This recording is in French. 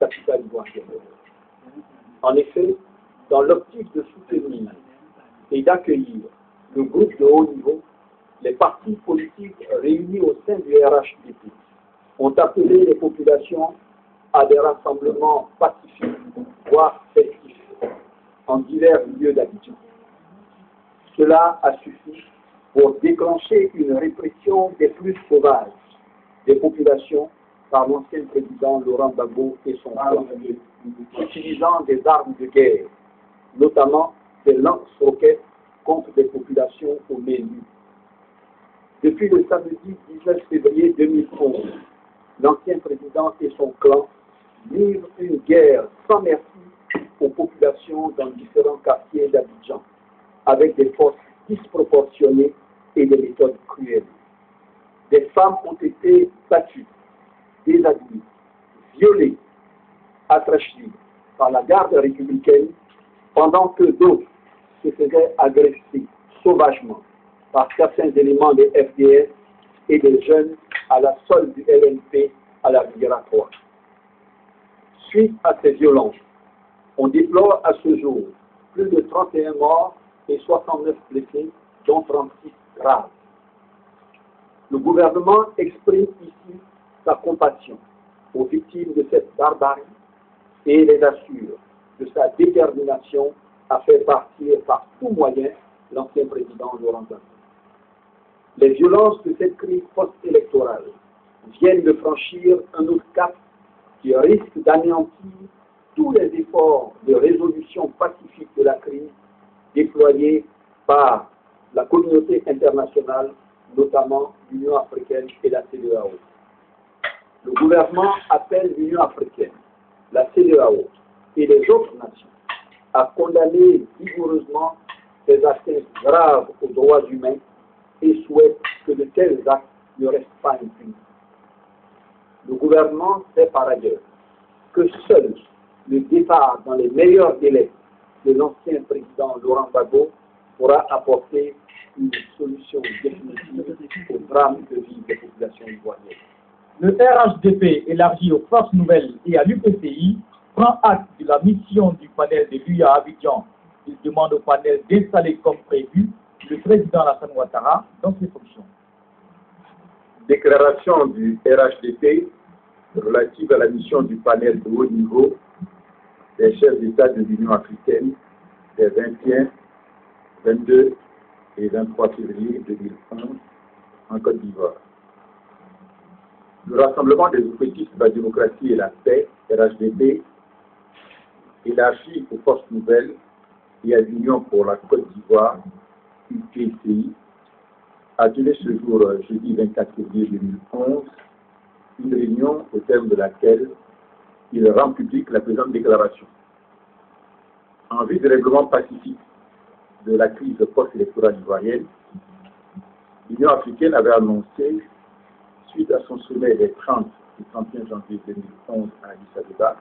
capitale ivoirienne. En effet, dans l'optique de soutenir et d'accueillir le groupe de haut niveau, les partis politiques réunis au sein du RHDP ont appelé les populations à des rassemblements pacifiques, voire festifs, en divers lieux d'habitation. Cela a suffi pour déclencher une répression des plus sauvages des populations par l'ancien président Laurent Gbagbo et son clan, utilisant des armes de guerre, notamment des lance-roquettes contre des populations au menu. Depuis le samedi 19 février 2011, l'ancien président et son clan livrent une guerre sans merci aux populations dans différents quartiers d'Abidjan, avec des forces disproportionnées et des méthodes cruelles. Des femmes ont été battues, déshabillées, violées, atrachées par la garde républicaine, pendant que d'autres se faisaient agresser sauvagement par certains éléments des FDS et des jeunes à la solde du LNP à la migratoire. Suite à ces violences, on déplore à ce jour plus de 31 morts et 69 blessés, dont 36 graves. Le gouvernement exprime ici sa compassion aux victimes de cette barbarie et les assure de sa détermination à faire partir par tout moyen l'ancien président Laurent Gbagbo. Les violences de cette crise post-électorale viennent de franchir un autre cap qui risque d'anéantir tous les efforts de résolution pacifique de la crise déployés par la communauté internationale, notamment l'Union africaine et la CEDEAO. Le gouvernement appelle l'Union africaine, la CEDEAO et les autres nations à condamner vigoureusement ces atteintes graves aux droits humains et souhaite que de tels actes ne restent pas impunis. Le gouvernement sait par ailleurs que seul le départ dans les meilleurs délais de l'ancien président Laurent Gbagbo pourra apporter une solution définitive au drame de vie des populations ivoiriennes. Le RHDP, élargi aux forces nouvelles et à l'UPCI, prend acte de la mission du panel de l'UIA à Abidjan. Il demande au panel d'installer comme prévu le président Alassane Ouattara dans ses fonctions. Déclaration du RHDP relative à la mission du panel de haut niveau des chefs d'État de l'Union africaine des 21, 22 et 23 février 2011 en Côte d'Ivoire. Le Rassemblement des oppositions de la démocratie et la paix, RHDP, élargi aux forces nouvelles et à l'Union pour la Côte d'Ivoire, UPCI, a tenu ce jour, jeudi 24 février 2011, une réunion au terme de laquelle il rend publique la présente déclaration. En vue du règlement pacifique de la crise post-électorale ivoirienne, l'Union africaine avait annoncé, suite à son sommet des 30 et 31 janvier 2011 à Addis Abeba,